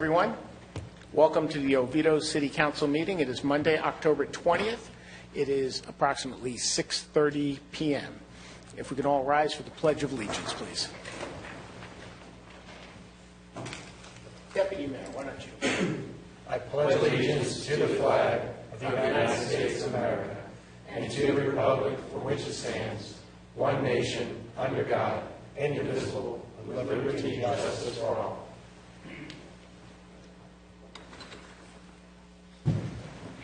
Everyone, welcome to the Oviedo City Council meeting. It is Monday, October 20th. It is approximately 6:30 p.m. If we could all rise for the Pledge of Allegiance, please. Deputy Mayor, why don't you? I pledge allegiance to the flag of the United States of America and to the republic for which it stands, one nation, under God, indivisible, with liberty and justice for all.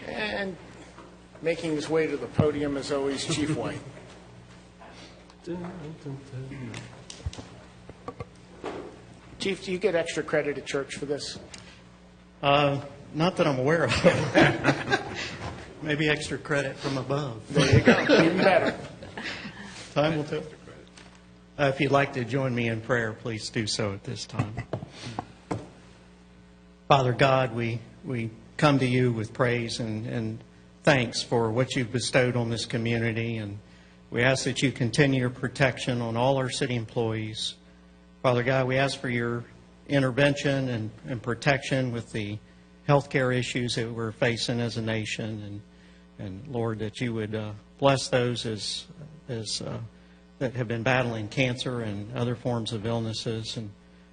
And making his way to the podium, as always, Chief White. Chief, do you get extra credit at church for this? Not that I'm aware of. Maybe extra credit from above. There you go. Even better. Time will tell. If you'd like to join me in prayer, please do so at this time. Father God, we come to you with praise and thanks for what you've bestowed on this community, and we ask that you continue your protection on all our city employees. Father God, we ask for your intervention and protection with the healthcare issues that we're facing as a nation, and Lord, that you would bless those as that have been battling cancer and other forms of illnesses. And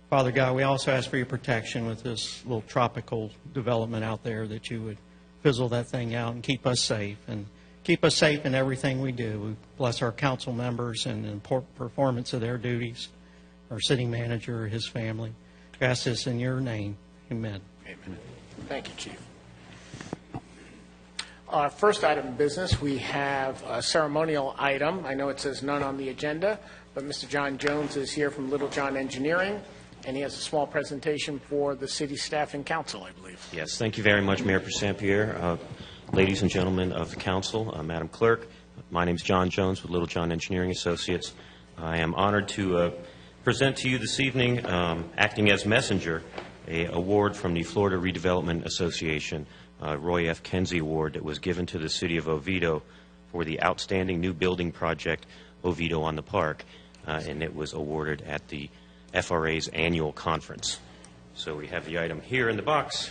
Father God, we also ask for your protection with this little tropical development out there, that you would fizzle that thing out and keep us safe, and keep us safe in everything we do. We bless our council members and the performance of their duties, our city manager, his family. We ask this in your name. Amen. Amen. Thank you, Chief. Our first item of business, we have a ceremonial item. I know it says none on the agenda, but Mr. John Jones is here from Little John Engineering, and he has a small presentation for the city staff and council, I believe. Yes, thank you very much, Mayor St-Pierre. Ladies and gentlemen of the council, Madam Clerk, my name is John Jones with Little John Engineering Associates. I am honored to present to you this evening, acting as messenger, an award from the Florida Redevelopment Association, Roy F. Kenzie Award, that was given to the city of Oviedo for the outstanding new building project, Oviedo on the Park, and it was awarded at the FRA's annual conference. So we have the item here in the box.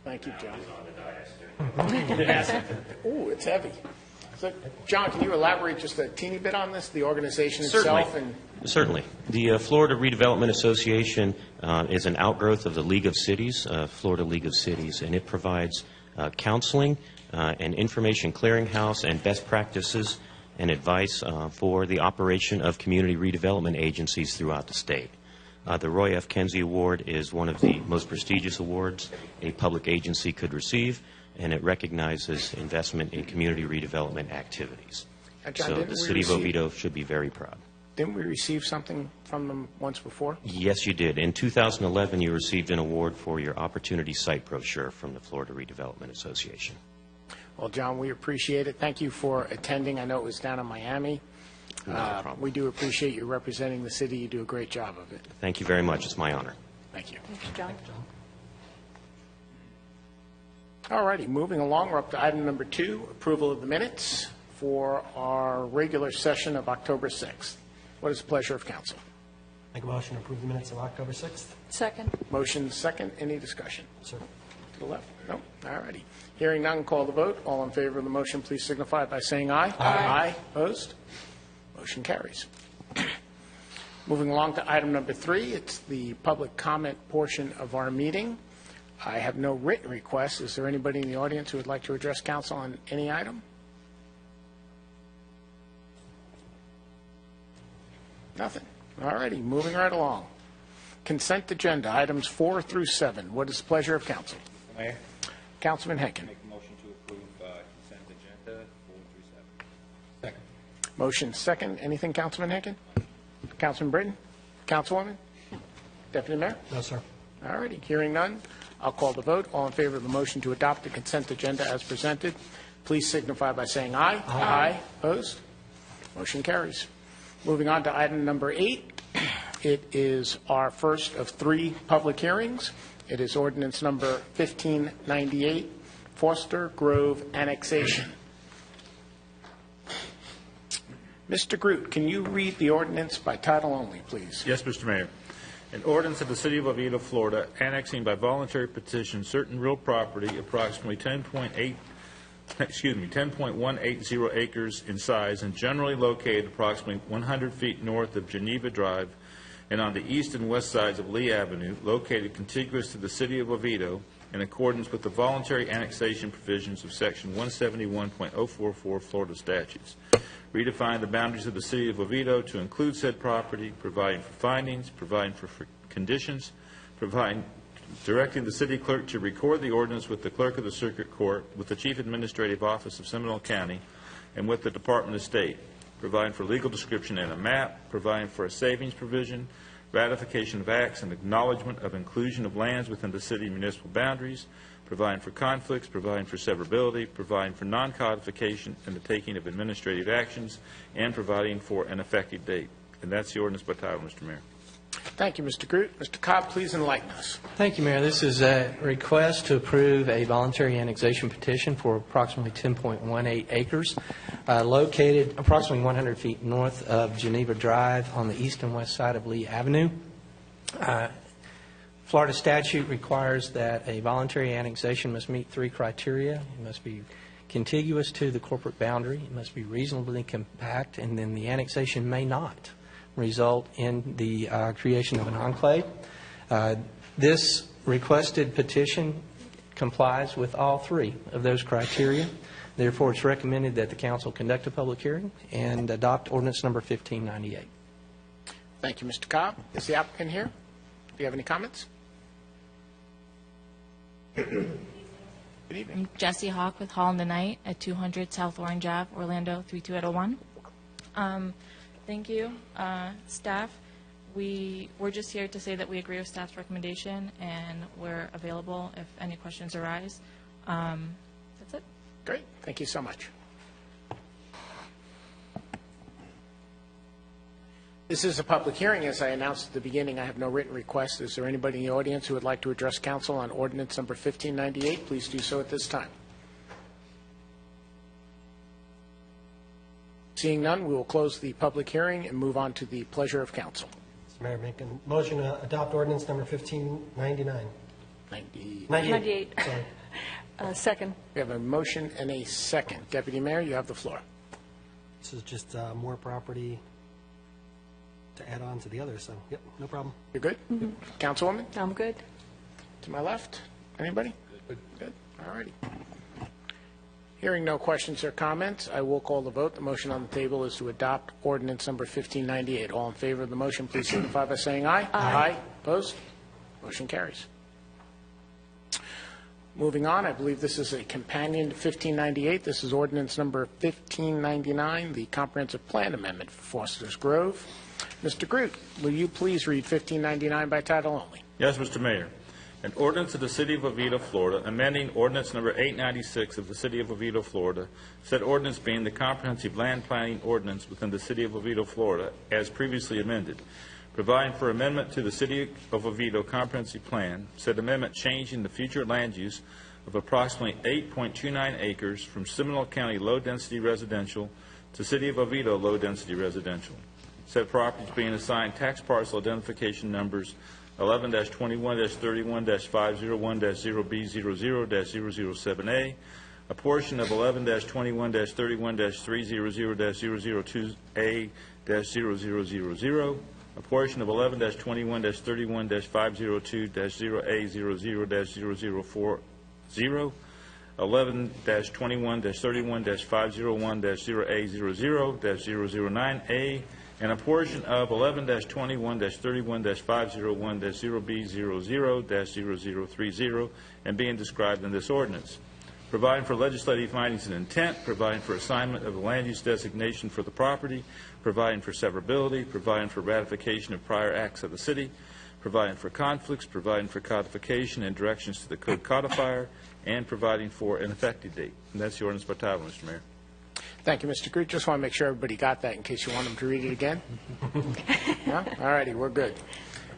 Thank you, John. Oh, it's heavy. So, John, can you elaborate just a teeny bit on this, the organization itself? Certainly. The Florida Redevelopment Association is an outgrowth of the League of Cities, Florida League of Cities, and it provides counseling and information clearinghouse and best practices and advice for the operation of community redevelopment agencies throughout the state. The Roy F. Kenzie Award is one of the most prestigious awards a public agency could receive, and it recognizes investment in community redevelopment activities. John, so the city of Oviedo should be very proud. Didn't we receive something from them once before? Yes, you did. In 2011, you received an award for your Opportunity Site brochure from the Florida Redevelopment Association. Well, John, we appreciate it. Thank you for attending. I know it was down in Miami. Not a problem. We do appreciate you representing the city. You do a great job of it. Thank you very much. It's my honor. Thank you. Thanks, John. All righty, moving along, we're up to item number 2, approval of the minutes for our regular session of October 6th. What is the pleasure of council? Make a motion to approve the minutes of October 6th. Second. Motion second. Any discussion? Sir. To the left? No? All righty. Hearing none, call the vote. All in favor of the motion, please signify by saying aye. Aye. Opposed? Motion carries. Moving along to item number 3, it's the public comment portion of our meeting. I have no written requests. Is there anybody in the audience who would like to address council on any item? Nothing. All righty, moving right along. Consent agenda, items 4 through 7. What is the pleasure of council? Mayor, Councilman Henkin. make a motion to approve consent agenda 4 through 7. Second. Motion second. Anything, Councilman Henkin? Councilman Britton? Councilwoman? Deputy Mayor? No, sir. All righty, hearing none, I'll call the vote. All in favor of the motion to adopt the consent agenda as presented, please signify by saying aye. Aye. Opposed? Motion carries. Moving on to item number 8. It is our first of 3 public hearings. It is ordinance number 1598, Foster Grove annexation. Mr. Groot, can you read the ordinance by title only, please? Yes, Mr. Mayor. An ordinance of the City of Oviedo, Florida, annexing by voluntary petition certain real property approximately 10.180 acres in size and generally located approximately 100 feet north of Geneva Drive and on the east and west sides of Lee Avenue, located contiguous to the City of Oviedo, in accordance with the voluntary annexation provisions of Section 171.044 Florida statutes. Redefine the boundaries of the City of Oviedo to include said property, providing for findings, providing for conditions, directing the city clerk to record the ordinance with the clerk of the circuit court, with the chief administrative office of Seminole County, and with the Department of State, providing for legal description and a map, providing for a savings provision, ratification of acts and acknowledgement of inclusion of lands within the city municipal boundaries, providing for conflicts, providing for severability, providing for non-codification and the taking of administrative actions, and providing for an effective date. And that's the ordinance by title, Mr. Mayor. Thank you, Mr. Groot. Mr. Cobb, please enlighten us. Thank you, Mayor. This is a request to approve a voluntary annexation petition for approximately 10.18 acres located approximately 100 feet north of Geneva Drive on the east and west side of Lee Avenue. Florida statute requires that a voluntary annexation must meet 3 criteria. It must be contiguous to the corporate boundary, it must be reasonably compact, and then the annexation may not result in the creation of an enclave. This requested petition complies with all 3 of those criteria. Therefore, it's recommended that the council conduct a public hearing and adopt ordinance number 1598. Thank you, Mr. Cobb. Is the applicant here? Do you have any comments? Good evening. I'm Jessie Hawk with Hall in the Night at 200 South Orange Ave, Orlando 32801. Thank you, staff. We're just here to say that we agree with staff's recommendation, and we're available if any questions arise. That's it. Great. Thank you so much. This is a public hearing. As I announced at the beginning, I have no written requests. Is there anybody in the audience who would like to address council on ordinance number 1598? Please do so at this time. Seeing none, we will close the public hearing and move on to the pleasure of council. Mr. Mayor, make a motion to adopt ordinance number 1599. 98. Sorry. Second. We have a motion and a second. Deputy Mayor, you have the floor. This is just more property to add on to the others, so, yep, no problem. You're good? Mm-hmm. Councilwoman? I'm good. To my left? Anybody? Good. All righty. Hearing no questions or comments, I will call the vote. The motion on the table is to adopt ordinance number 1598. All in favor of the motion, please signify by saying aye. Aye. Opposed? Motion carries. Moving on, I believe this is a companion to 1598. This is ordinance number 1599, the comprehensive plan amendment for Foster's Grove. Mr. Groot, will you please read 1599 by title only? Yes, Mr. Mayor. An ordinance of the City of Oviedo, Florida, amending ordinance number 896 of the City of Oviedo, Florida, said ordinance being the comprehensive land planning ordinance within the City of Oviedo, Florida, as previously amended, providing for amendment to the City of Oviedo comprehensive plan, said amendment changing the future land use of approximately 8.29 acres from Seminole County low-density residential to City of Oviedo low-density residential. Said properties being assigned tax parcel identification numbers 11-21-31-501-0B00-007A, a portion of 11-21-31-300-002A-0000, a portion of 11-21-31-502-0A00-0040, 11-21-31-501-0A00-009A, and a portion of 11-21-31-501-0B00-0030, and being described in this ordinance. Providing for legislative findings and intent, providing for assignment of the land use designation for the property, providing for severability, providing for ratification of prior acts of the city, providing for conflicts, providing for codification and directions to the code codifier, and providing for an effective date. And that's the ordinance by title, Mr. Mayor. Thank you, Mr. Groot. Just want to make sure everybody got that in case you want them to read it again. No? All righty, we're good.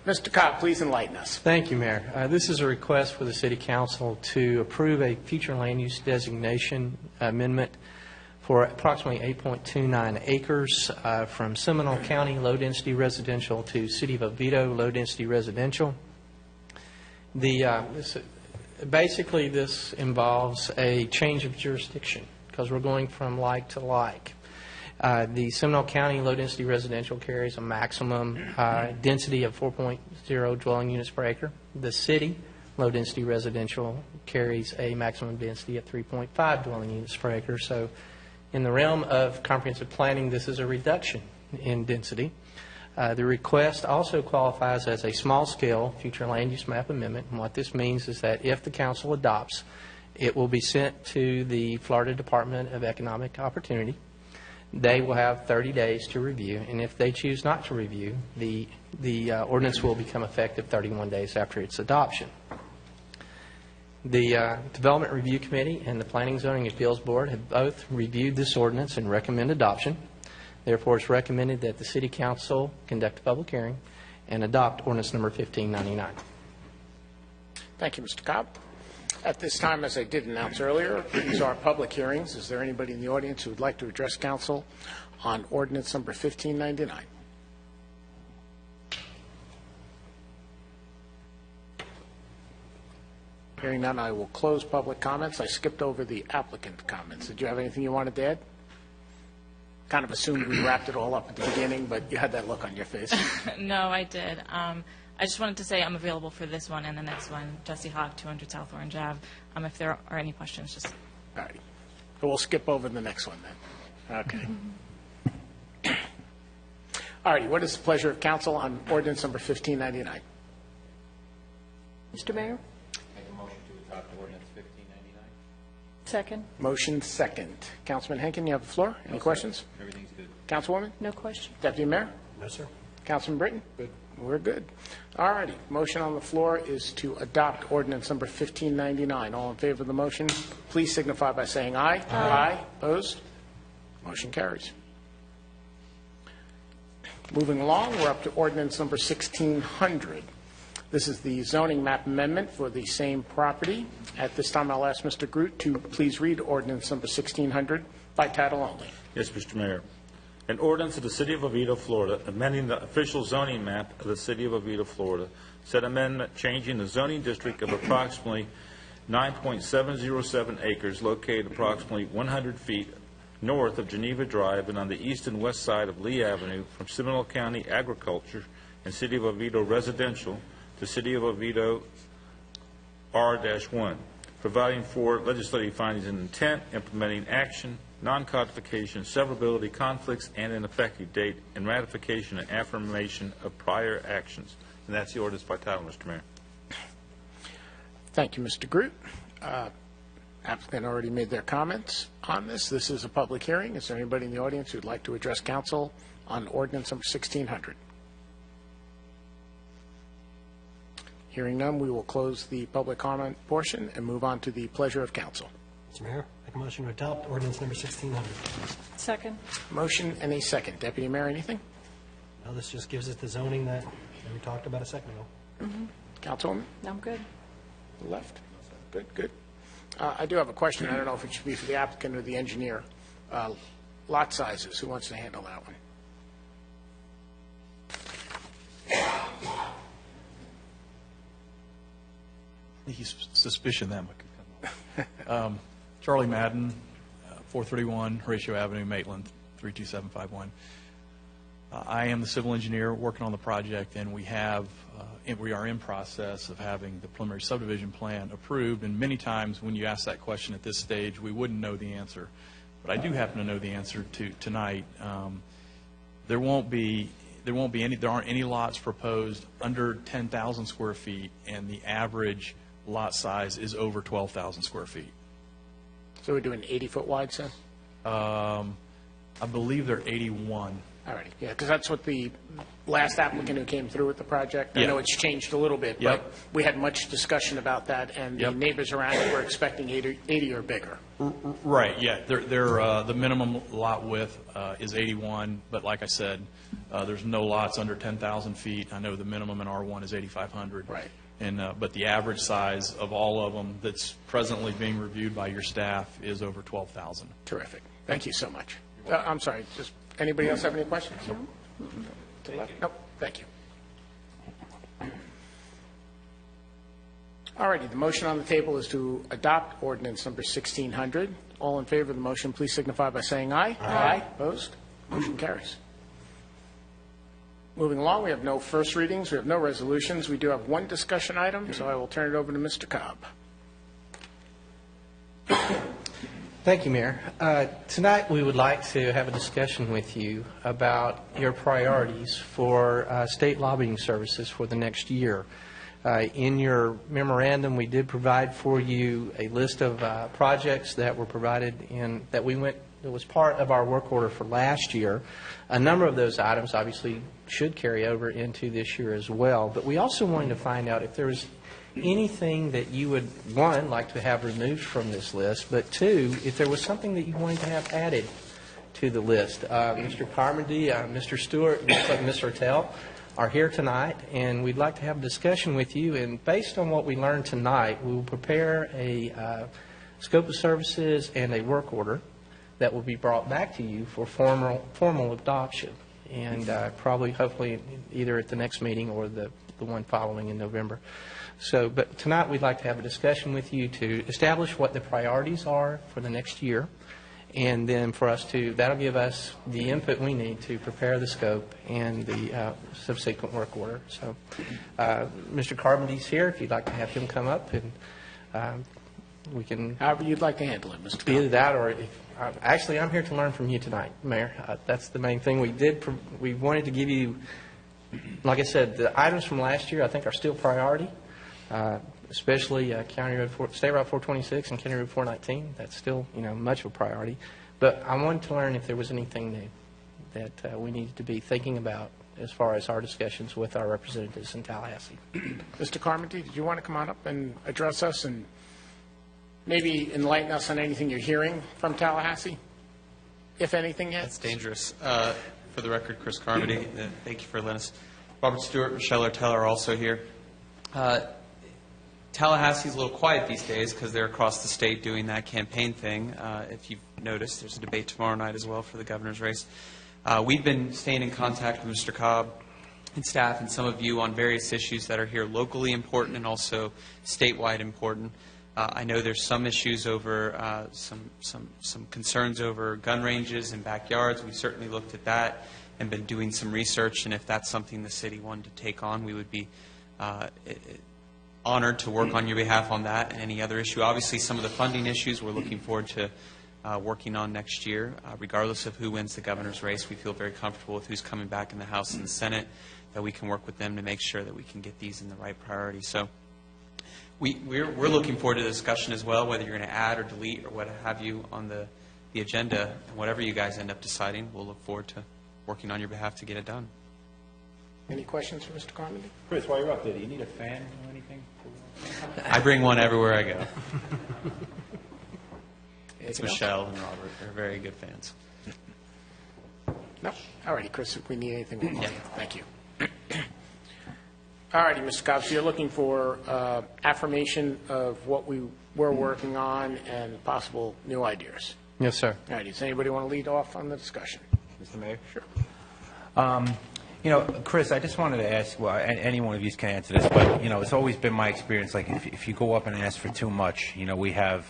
Mr. Cobb, please enlighten us. Thank you, Mayor. This is a request for the City Council to approve a future land use designation amendment for approximately 8.29 acres from Seminole County low-density residential to City of Oviedo low-density residential. Basically, this involves a change of jurisdiction because we're going from like to like. The Seminole County low-density residential carries a maximum density of 4.0 dwelling units per acre. The city low-density residential carries a maximum density of 3.5 dwelling units per acre. So in the realm of comprehensive planning, this is a reduction in density. The request also qualifies as a small-scale future land use map amendment. And what this means is that if the council adopts, it will be sent to the Florida Department of Economic Opportunity. They will have 30 days to review, and if they choose not to review, the ordinance will become effective 31 days after its adoption. The Development Review Committee and the Planning and Zoning Appeals Board have both reviewed this ordinance and recommend adoption. Therefore, it's recommended that the City Council conduct a public hearing and adopt ordinance number 1599. Thank you, Mr. Cobb. At this time, as I did announce earlier, these are public hearings. Is there anybody in the audience who would like to address council on ordinance number 1599? Hearing none, I will close public comments. I skipped over the applicant comments. Did you have anything you wanted to add? Kind of assumed we wrapped it all up at the beginning, but you had that look on your face. No, I did. I just wanted to say I'm available for this one and the next one, Jesse Hawk, 200 South Orange Ave. If there are any questions, just... All right. So we'll skip over the next one then. Okay. All right. What is the pleasure of council on ordinance number 1599? Mr. Mayor? Make a motion to adopt ordinance 1599. Second. Motion second. Councilman Henkin, you have the floor. Any questions? Everything's good. Councilwoman? No question. Deputy Mayor? No, sir. Councilman Britton? Good. We're good. All righty. Motion on the floor is to adopt ordinance number 1599. All in favor of the motion, please signify by saying aye. Aye. Opposed? Motion carries. Moving along, we're up to ordinance number 1600. This is the zoning map amendment for the same property. At this time, I'll ask Mr. Groot to please read ordinance number 1600 by title only. Yes, Mr. Mayor. An ordinance of the City of Oviedo, Florida, amending the official zoning map of the City of Oviedo, Florida. Said amendment changing the zoning district of approximately 9.707 acres located approximately 100 feet north of Geneva Drive and on the east and west side of Lee Avenue from Seminole County Agriculture and City of Oviedo Residential to City of Oviedo R-1, providing for legislative findings and intent, implementing action, non-codification, severability, conflicts, and an effective date, and ratification and affirmation of prior actions. And that's the ordinance by title, Mr. Mayor. Thank you, Mr. Groot. Applicant already made their comments on this. This is a public hearing. Is there anybody in the audience who would like to address council on ordinance number 1600? Hearing none, we will close the public comment portion and move on to the pleasure of council. Mr. Mayor, make a motion to adopt ordinance number 1600. Second. Motion and a second. Deputy Mayor, anything? Now, this just gives us the zoning that we talked about a second ago. Councilwoman? I'm good. Left? Good, good. I do have a question. I don't know if it should be for the applicant or the engineer. Lot sizes, who wants to handle that one? Suspicion that might come up. Charlie Madden, 431 Horatio Avenue, Maitland, 32751. I am the civil engineer working on the project, and we are in process of having the preliminary subdivision plan approved. And many times when you ask that question at this stage, we wouldn't know the answer. But I do happen to know the answer to tonight. There aren't any lots proposed under 10,000 square feet, and the average lot size is over 12,000 square feet. So we're doing 80-foot wide, then? I believe they're 81. All right, yeah, because that's what the last applicant who came through with the project, I Yeah. know it's changed a little bit, Yep. but we had much discussion about that, and the Yep. neighbors around it were expecting 80 or bigger. Right, yeah. The minimum lot width is 81, but like I said, there's no lots under 10,000 feet. I know the minimum in R1 is 8,500. Right. But the average size of all of them that's presently being reviewed by your staff is over 12,000. Terrific. Thank you so much. I'm sorry, just, anybody else have any questions? To the left? Nope, thank you. All righty, the motion on the table is to adopt ordinance number 1600. All in favor of the motion, please signify by saying aye. Aye. Opposed? Motion carries. Moving along, we have no first readings, we have no resolutions. We do have one discussion item, so I will turn it over to Mr. Cobb. Thank you, Mayor. Tonight, we would like to have a discussion with you about your priorities for state lobbying services for the next year. In your memorandum, we did provide for you a list of projects that were provided in, that was part of our work order for last year. A number of those items obviously should carry over into this year as well, but we also wanted to find out if there was anything that you would, one, like to have removed from this list, but two, if there was something that you wanted to have added to the list. Mr. Carmody, Mr. Stewart, and Ms. Hertel are here tonight, and we'd like to have a discussion with you. And based on what we learned tonight, we will prepare a scope of services and a work order that will be brought back to you for formal adoption, and probably, hopefully, either at the next meeting or the one following in November. So, but tonight we'd like to have a discussion with you to establish what the priorities are for the next year, and then for us to, that'll give us the input we need to prepare the scope and the subsequent work order. So, Mr. Carmody's here, if you'd like to have him come up, and we can... However you'd like to handle it, Mr. Cobb. Either that or, actually, I'm here to learn from you tonight, Mayor. That's the main thing. We wanted to give you, like I said, the items from last year I think are still priority. Especially County Road State Route 426 and County Road 419. That's still, much of a priority. But I wanted to learn if there was anything new that we needed to be thinking about as far as our discussions with our representatives in Tallahassee. Mr. Carmody, did you want to come on up and address us and maybe enlighten us on anything you're hearing from Tallahassee, if anything yet? That's dangerous. For the record, Chris Carmody, thank you for letting us. Robert Stewart, Michelle Hertel are also here. Tallahassee's a little quiet these days because they're across the state doing that campaign thing. If you've noticed, there's a debate tomorrow night as well for the governor's race. We've been staying in contact with Mr. Cobb and staff and some of you on various issues that are here locally important and also statewide important. I know there's some issues over some concerns over gun ranges and backyards. We've certainly looked at that and been doing some research, and if that's something the city wanted to take on, we would be honored to work on your behalf on that and any other issue. Obviously, some of the funding issues we're looking forward to working on next year. Regardless of who wins the governor's race, we feel very comfortable with who's coming back in the House and the Senate, that we can work with them to make sure that we can get these in the right priority. So we're looking forward to the discussion as well, whether you're going to add or delete or what have you on the agenda. And whatever you guys end up deciding, we'll look forward to working on your behalf to get it done. Any questions for Mr. Carmody? Chris, while you're up there, do you need a fan or anything? I bring one everywhere I go. It's Anything else? Michelle and Robert. They're very good fans. No? All righty, Chris, if we need anything, we'll call Yeah. you. Thank you. All righty, Mr. Cobb, so you're looking for affirmation of what we were working on and possible new ideas. Yes, sir. All righty, does anybody want to lead off on the discussion? Mr. Mayor? Sure. Chris, I just wanted to ask, well, any one of you can answer this, but, it's always been my experience, like, if you go up and ask for too much, we have,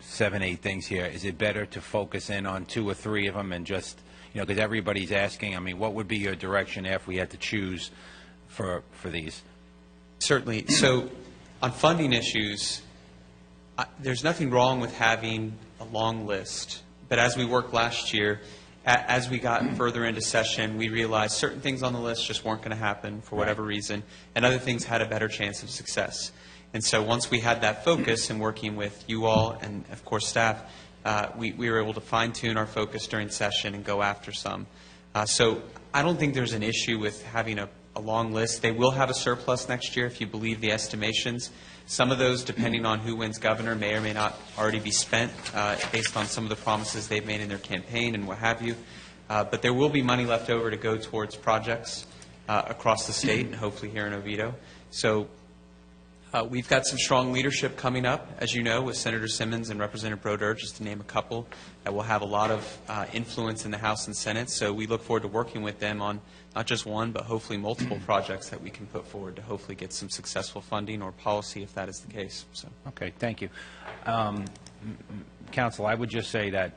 7, 8 things here. Is it better to focus in on 2 or 3 of them and just, because everybody's asking, what would be your direction if we had to choose for these? Certainly. So on funding issues, there's nothing wrong with having a long list. But as we worked last year, as we got further into session, we realized certain things on the list just weren't going to happen for whatever reason, and other things had a better chance of success. And so once we had that focus in working with you all and, of course, staff, we were able to fine-tune our focus during session and go after some. So I don't think there's an issue with having a long list. They will have a surplus next year if you believe the estimations. Some of those, depending on who wins governor, may or may not already be spent based on some of the promises they've made in their campaign and what have you. But there will be money left over to go towards projects across the state and hopefully here in Oviedo. So We've got some strong leadership coming up, as you know, with Senator Simmons and Representative Brodeur, just to name a couple, that will have a lot of influence in the House and Senate. So we look forward to working with them on not just one, but hopefully multiple projects that we can put forward to hopefully get some successful funding or policy if that is the case. So. Okay, thank you. Council, I would just say that,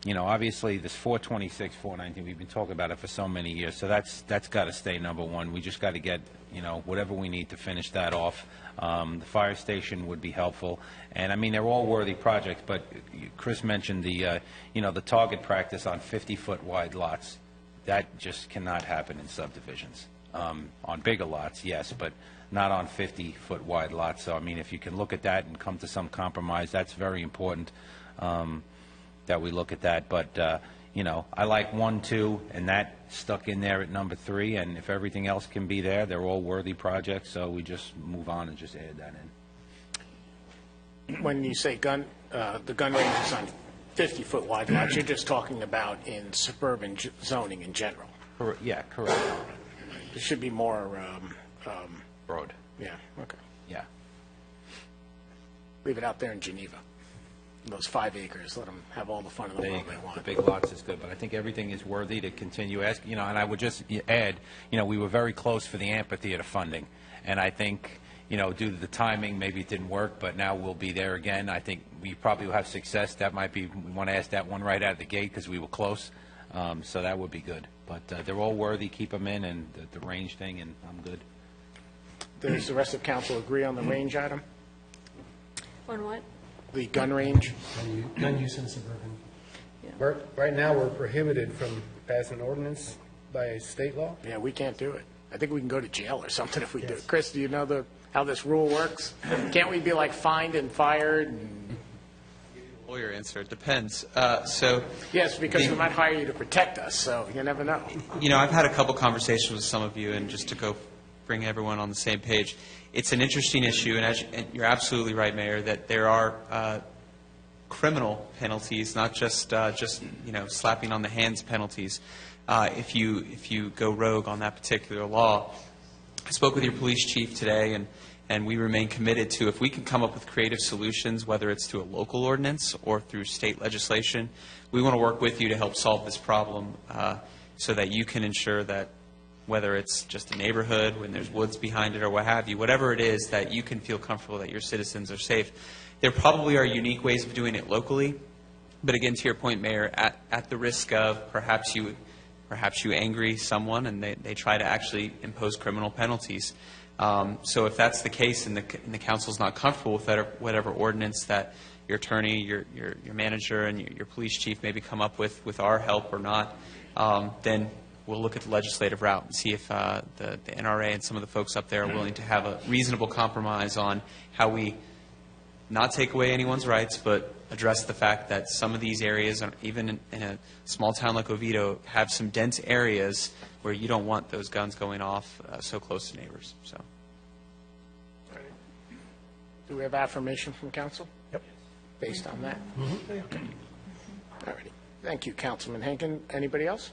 you know, obviously this 426, 419, we've been talking about it for so many years, so that's got to stay number one. We just got to get, you know, whatever we need to finish that off. The fire station would be helpful, and I mean they're all worthy projects. But Chris mentioned the, you know, the target practice on 50-foot wide lots. That just cannot happen in subdivisions. On bigger lots, yes, but not on 50-foot wide lots. So I mean, if you can look at that and come to some compromise, that's very important. That we look at that, but you know, I like 1, 2, and that stuck in there at number 3. And if everything else can be there, they're all worthy projects. So we just move on and just add that in. When you say the gun range is on 50-foot wide lots, you're just talking about in suburban zoning in general. Yeah, correct. There should be more. Broad. Yeah. Okay. Yeah. Leave it out there in Geneva. Those 5 acres, let them have all the fun in the world they want. The big lots is good, but I think everything is worthy to continue asking. You know, and I would just add, you know, we were very close for the amphitheater funding, and I think, you know, due to the timing, maybe it didn't work, but now we'll be there again. I think we probably will have success. That might be, we want to ask that one right out of the gate because we were close, so that would be good. But they're all worthy. Keep them in, and the range thing, and I'm good. Does the rest of council agree on the range item? On what? The gun range? Gun use in suburban. Right now, we're prohibited from passing an ordinance by state law. Yeah, we can't do it. I think we can go to jail or something if we do it. Chris, do you know how this rule works? Can't we be like fined and fired? And... Lawyer answer, it depends. Yes, because we might hire you to protect us, so you never know. You know, I've had a couple conversations with some of you, and just to go bring everyone on the same page, it's an interesting issue, and you're absolutely right, Mayor, that there are criminal penalties, not just you know, slapping on the hands penalties. If you go rogue on that particular law. I spoke with your police chief today, and we remain committed to, if we can come up with creative solutions, whether it's through a local ordinance or through state legislation, we want to work with you to help solve this problem so that you can ensure that whether it's just a neighborhood, when there's woods behind it or what have you, whatever it is, that you can feel comfortable that your citizens are safe. There probably are unique ways of doing it locally, but again, to your point, Mayor, at the risk of perhaps you angry someone and they try to actually impose criminal penalties. So if that's the case and the council's not comfortable with that, whatever ordinance that your attorney, your manager, and your police chief maybe come up with our help or not, then we'll look at the legislative route and see if the NRA and some of the folks up there are willing to have a reasonable compromise on how we not take away anyone's rights, but address the fact that some of these areas, even in a small town like Oviedo, have some dense areas where you don't want those guns going off so close to neighbors. So, do we have affirmation from council? Yep. Based on that? Mm-hmm. Okay. All righty. Thank you, Councilman Henkin. Anybody else?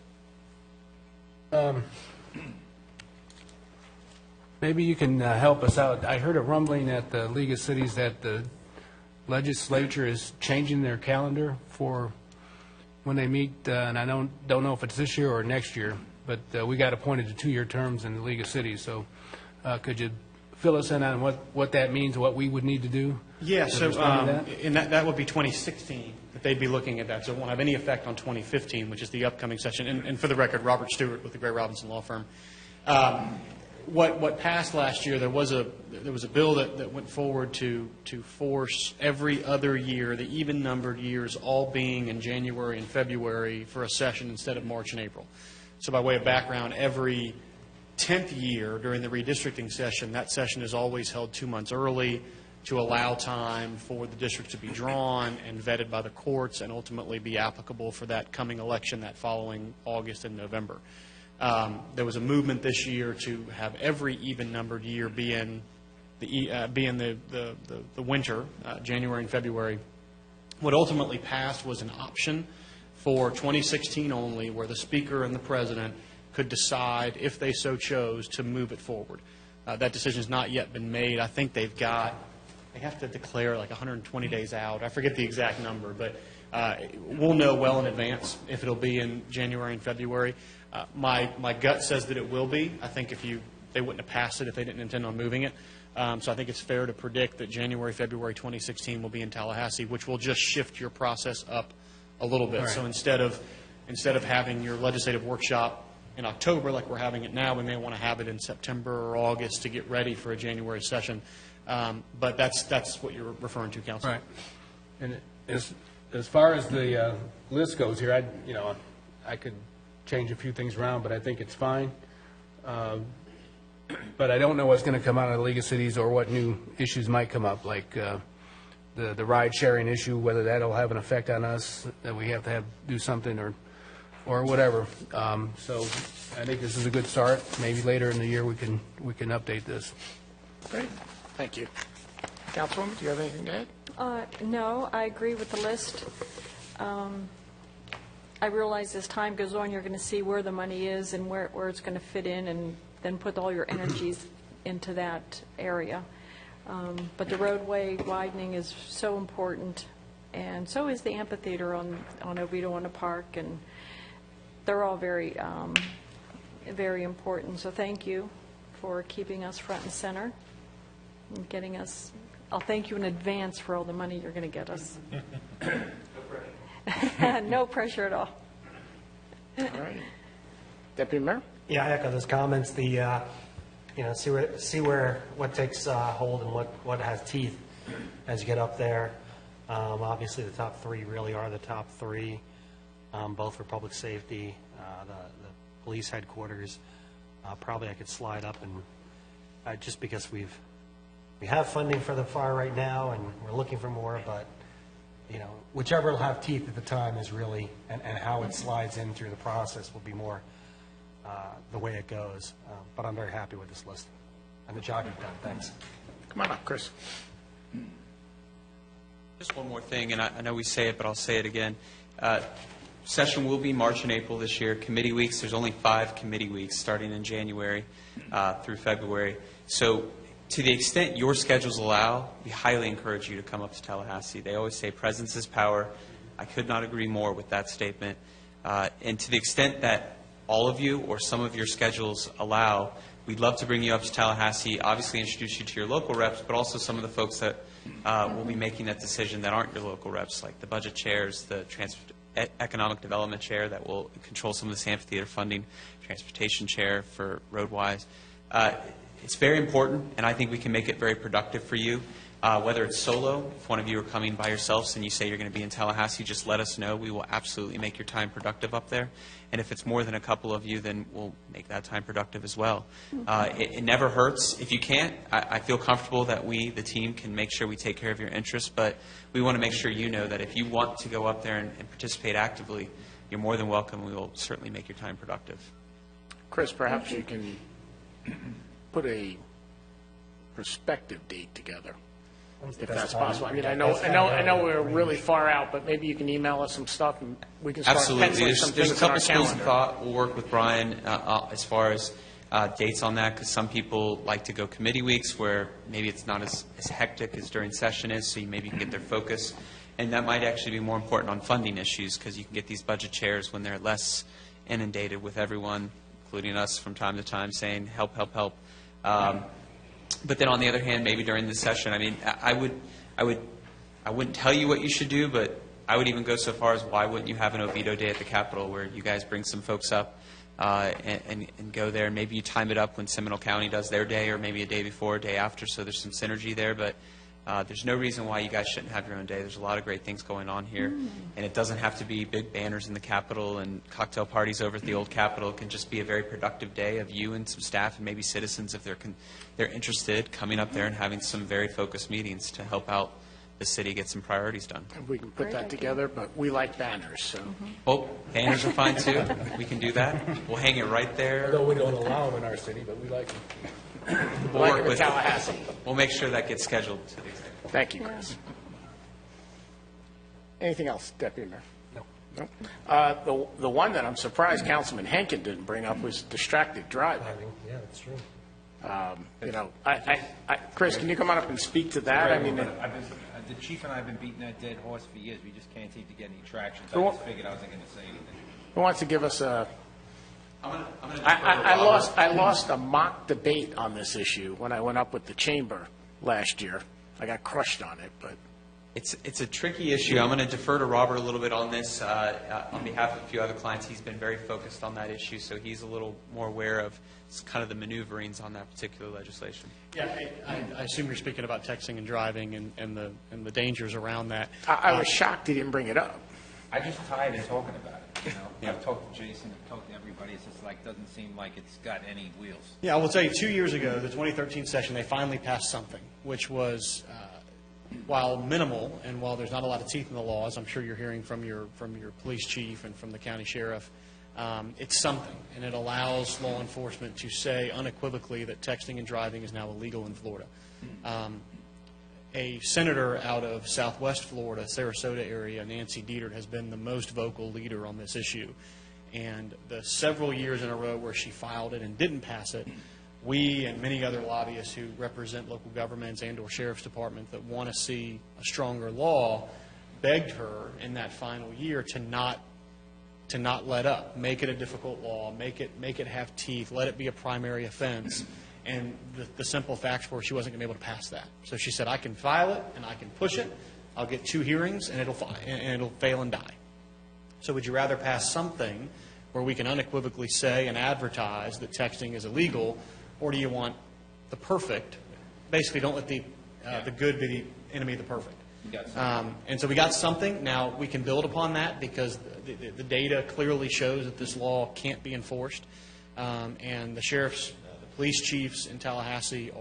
Maybe you can help us out. I heard a rumbling at the League of Cities that the legislature is changing their calendar for when they meet, and I don't know if it's this year or next year, but we got appointed to 2-year terms in the League of Cities. So could you fill us in on what that means, what we would need to do? Yeah, to so respond to that? and that would be 2016 that they'd be looking at that. So it won't have any effect on 2015, which is the upcoming session. And for the record, Robert Stewart with the Gray Robinson Law Firm. What passed last year, there was a bill that went forward to force every other year, the even numbered years, all being in January and February for a session instead of March and April. So by way of background, every 10th year during the redistricting session, that session is always held 2 months early to allow time for the district to be drawn and vetted by the courts and ultimately be applicable for that coming election that following August and November. There was a movement this year to have every even-numbered year be in the winter, January and February. What ultimately passed was an option for 2016 only, where the Speaker and the President could decide, if they so chose, to move it forward. That decision has not yet been made. I think they have to declare like 120 days out. I forget the exact number, but we'll know well in advance if it'll be in January and February. My gut says that it will be. I think they wouldn't have passed it if they didn't intend on moving it. So I think it's fair to predict that January, February 2016 will be in Tallahassee, which will just shift your process up a little bit. So instead of having your legislative workshop in October like we're having it now, we may want to have it in September or August to get ready for a January session. But that's what you're referring to, Council. Right. And as far as the list goes here, I could change a few things around, but I think it's fine. But I don't know what's going to come out of the League of Cities or what new issues might come up, like the ride-sharing issue, whether that'll have an effect on us, that we have to do something or whatever. So I think this is a good start. Maybe later in the year we can update this. Great. Thank you. Councilwoman, do you have anything to add? No, I agree with the list. I realize as time goes on, you're going to see where the money is and where it's going to fit in, and then put all your energies into that area. But the roadway widening is so important, and so is the amphitheater on Oviedo on the Park, and they're all very, very important. So thank you for keeping us front and center and getting us. I'll thank you in advance for all the money you're going to get us. No pressure at all. All right. Deputy Mayor? Yeah, I echo those comments. The see where what takes hold and what has teeth as you get up there. Obviously, the top three really are the top three, both for public safety, the police headquarters. Probably I could slide up and just because we have funding for the fire right now and we're looking for more, but whichever will have teeth at the time is really and how it slides in through the process will be more the way it goes. But I'm very happy with this list and the job you've done. Thanks. Come on up, Chris. Just one more thing, and I know we say it, but I'll say it again. Session will be March and April this year. Committee weeks, there's only 5 committee weeks starting in January through February. So to the extent your schedules allow, we highly encourage you to come up to Tallahassee. They always say presence is power. I could not agree more with that statement. And to the extent that all of you or some of your schedules allow, we'd love to bring you up to Tallahassee, obviously introduce you to your local reps, but also some of the folks that will be making that decision that aren't your local reps, like the budget chairs, the economic development chair that will control some of this amphitheater funding, transportation chair for Roadwise. It's very important, and I think we can make it very productive for you. Whether it's solo, if one of you are coming by yourselves and you say you're going to be in Tallahassee, just let us know. We will absolutely make your time productive up there. And if it's more than a couple of you, then we'll make that time productive as well. It never hurts. If you can't, I feel comfortable that we, the team, can make sure we take care of your interests. But we want to make sure you know that if you want to go up there and participate actively, you're more than welcome. We will certainly make your time productive. Chris, perhaps you can put a prospective date together, if that's possible. I mean, I know we're really far out, but maybe you can email us some stuff and we can start penciling some There's a things in couple our schools of calendar. thought. We'll work with Brian as far as dates on that, because some people like to go committee weeks where maybe it's not as hectic as during session is, so you maybe can get their focus. And that might actually be more important on funding issues, because you can get these budget chairs when they're less inundated with everyone, including us from time to time, saying help, help, help. But then on the other hand, maybe during the session, I mean, I wouldn't tell you what you should do, but I would even go so far as why wouldn't you have an Oviedo Day at the Capitol where you guys bring some folks up and go there, and maybe you time it up when Seminole County does their day, or maybe a day before, a day after, so there's some synergy there. But there's no reason why you guys shouldn't have your own day. There's a lot of great things going on here, and it doesn't have to be big banners in the Capitol and cocktail parties over at the old Capitol. It can just be a very productive day of you and some staff and maybe citizens, if they're interested, coming up there and having some very focused meetings to help out the city get some priorities done. We can put that together, but we like banners, so. Oh, banners are fine too. We can do that. We'll hang it right there. Although we don't allow them in our city, but we like them. We'll Like work it with with Tallahassee. We'll make sure that gets scheduled to the executive. Thank you, Chris. Anything else, Deputy Mayor? No. The one that I'm surprised Councilman Henkin didn't bring up was distracted driving. Yeah, that's true. Chris, can you come on up and speak to that? I mean, The chief and I have been beating that dead horse for years. We just can't seem to get any traction. Who So I wa- just figured I wasn't going to say anything. who wants to give us a? I'm gonna defer to I Robert. lost a mock debate on this issue when I went up with the chamber last year. I got crushed on it, but It's a tricky issue. I'm going to defer to Robert a little bit on this. On behalf of a few other clients, he's been very focused on that issue, so he's a little more aware of kind of the maneuverings on that particular legislation. Yeah, I assume you're speaking about texting and driving and the dangers around that. I was shocked he didn't bring it up. I just tired of talking about it. I've talked to Jason, I've talked to everybody. It's just like doesn't seem like it's got any wheels. Yeah, I will tell you, 2 years ago, the 2013 session, they finally passed something, which was, while minimal and while there's not a lot of teeth in the laws, I'm sure you're hearing from your police chief and from the county sheriff, it's something, and it allows law enforcement to say unequivocally that texting and driving is now illegal in Florida. A senator out of southwest Florida, Sarasota area, Nancy Dietert, has been the most vocal leader on this issue. And the several years in a row where she filed it and didn't pass it, we and many other lobbyists who represent local governments and or sheriff's departments that want to see a stronger law begged her in that final year to not let up, make it a difficult law, make it have teeth, let it be a primary offense. And the simple facts were she wasn't going to be able to pass that. So she said, I can file it and I can push it. I'll get 2 hearings and it'll fail and die. So would you rather pass something where we can unequivocally say and advertise that texting is illegal, or do you want the perfect? Basically, don't let the good be the enemy of the perfect. And so we got something. Now we can build upon that because the data clearly shows that this law can't be enforced. And the sheriffs, the police chiefs in Tallahassee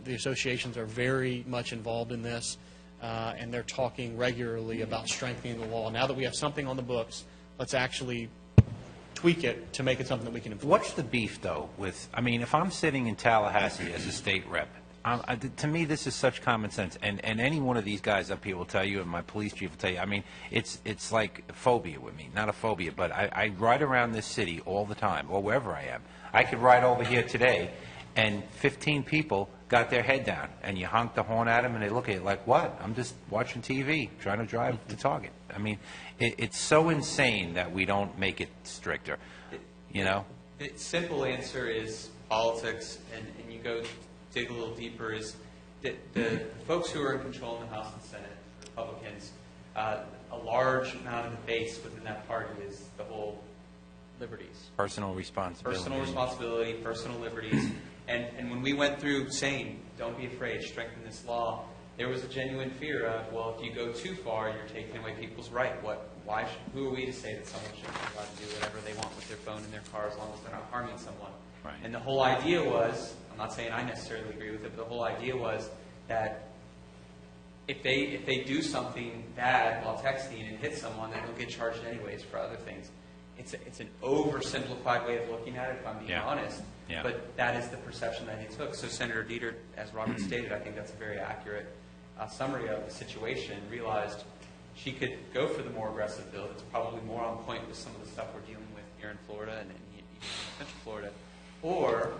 the associations are very much involved in this. And they're talking regularly about strengthening the law. Now that we have something on the books, let's actually tweak it to make it something that we can enforce. What's the beef, though, with, I mean, if I'm sitting in Tallahassee as a state rep, to me, this is such common sense. And any one of these guys up here will tell you, and my police chief will tell you, I mean, it's like phobia with me. Not a phobia, but I ride around this city all the time, or wherever I am. I could ride over here today, and 15 people got their head down, and you honk the horn at them, and they look at you like, what? I'm just watching TV, trying to drive to Target. I mean, it's so insane that we don't make it stricter, you know? The simple answer is politics, and you go dig a little deeper, is that the folks who are in control in the House and Senate, Republicans, a large amount of the base within that party is the whole liberties. Personal responsibility. Personal liberties. And when we went through saying, don't be afraid, strengthen this law, there was a genuine fear of, well, if you go too far, you're taking away people's right. Who are we to say that someone should be allowed to do whatever they want with their phone in their car as long as they're not harming someone? Right. And the whole idea was, I'm not saying I necessarily agree with it, but the whole idea was that if they do something bad while texting and hit someone, then they'll get charged anyways for other things. It's an oversimplified way of looking at it, if I'm being honest. Yeah. But that is the perception that they took. So Senator Dietert, as Robert stated, I think that's a very accurate summary of the situation, realized she could go for the more aggressive bill that's probably more on point with some of the stuff we're dealing with here in Florida and even in Central Florida, or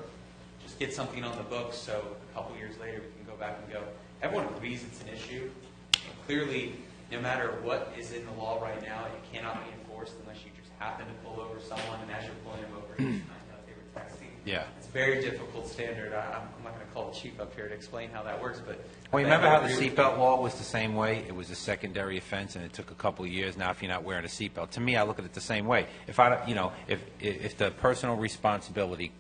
just get something on the books so a couple years later we can go back and go, everyone agrees it's an issue. And clearly, no matter what is in the law right now, it cannot be enforced unless you just happen to pull over someone, and as you're pulling them over, you find out they were texting. Yeah. It's a very difficult standard. I'm not going to call the chief up here to explain how that works, but... Well, you remember how the seatbelt law was the same way? It was a secondary offense, and it took a couple of years. Now, if you're not wearing a seatbelt, to me, I look at it the same way. If if the personal responsibility,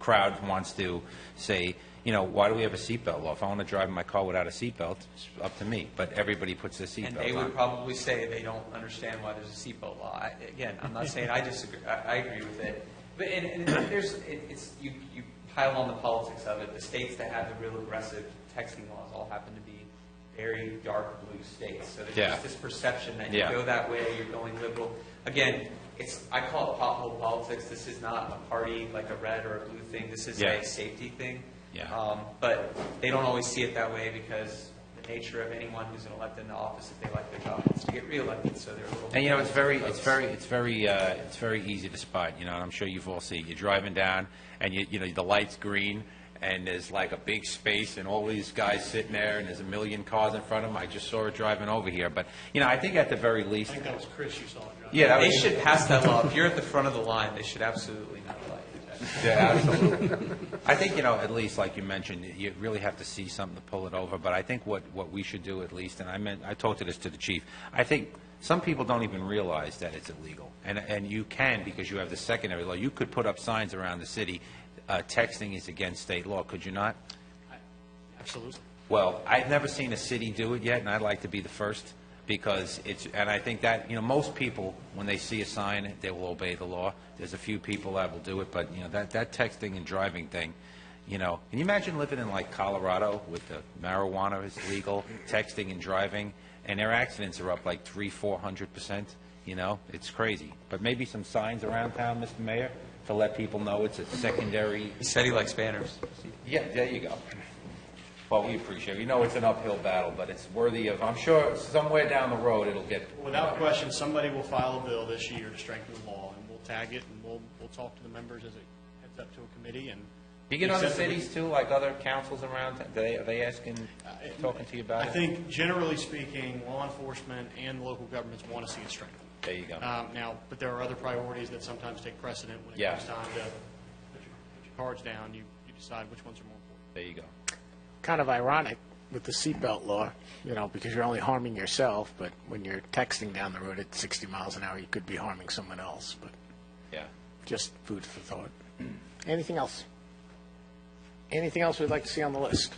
crowd wants to say, why do we have a seatbelt law? If I want to drive in my car without a seatbelt, it's up to me. But everybody puts their seatbelt on. And they would probably say they don't understand why there's a seatbelt law. Again, I'm not saying I disagree. I agree with it. But you pile on the politics of it. The states that have the real aggressive texting laws all happen to be very dark blue states. So there's just this perception that you go that way, you're going liberal. Again, I call it pothole politics. This is not a party like a red or a blue thing. This is a safety thing. Yeah. But they don't always see it that way because the nature of anyone who's an elected into office, if they like their job, is to get reelected. So they're a little. And it's very easy to spot. And I'm sure you've all seen. You're driving down, and the light's green, and there's like a big space, and all these guys sitting there, and there's a million cars in front of them. I just saw it driving over here, but I think at the very least. I think that was Chris you saw it driving. Yeah, They should pass that law. If you're at the front of the line, they should absolutely not allow you to do that. Yeah, absolutely. I think, at least like you mentioned, you really have to see something to pull it over. But I think what we should do at least, and I talked to this to the chief, I think some people don't even realize that it's illegal. And you can, because you have the secondary law. You could put up signs around the city, texting is against state law, could you not? Absolutely. Well, I've never seen a city do it yet, and I'd like to be the first. Because and I think that, most people, when they see a sign, they will obey the law. There's a few people that will do it, but, that texting and driving thing, can you imagine living in, like, Colorado with the marijuana is legal, texting and driving, and their accidents are up like 300-400%, It's crazy. But maybe some signs around town, Mr. Mayor, to let people know it's a secondary. He said he likes banners. Yeah, there you go. Well, we appreciate it. It's an uphill battle, but it's worthy of, I'm sure somewhere down the road it'll get. Without question, somebody will file a bill this year to strengthen the law, and we'll tag it, and we'll talk to the members as it heads up to a committee. And you get other cities too, like other councils around, are they asking, talking to you about it? I think, generally speaking, law enforcement and local governments want to see it strengthened. There you go. Now, but there are other priorities that sometimes take precedent when it comes time to put your cards down. You decide which ones are more important. There you go. Kind of ironic with the seatbelt law, because you're only harming yourself, but when you're texting down the road at 60 miles an hour, you could be harming someone else. But yeah, just food for thought. Anything else? Anything else we'd like to see on the list?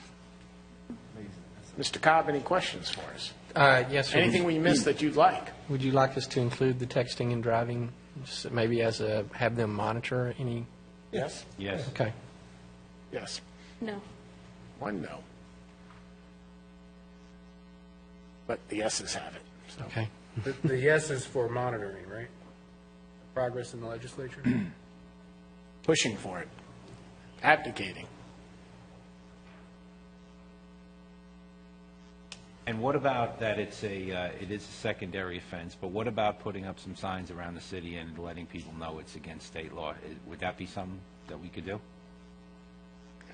Mr. Cobb, any questions for us? Yes, sir. Anything we missed that you'd like? Would you like us to include the texting and driving, just maybe have them monitor any? Yes. Yes. Okay. Yes. No. One no. But the yeses have it. So. Okay. The yes is for monitoring, right? Progress in the legislature? Pushing for it. Advocating. And what about that it is a secondary offense, but what about putting up some signs around the city and letting people know it's against state law? Would that be something that we could do?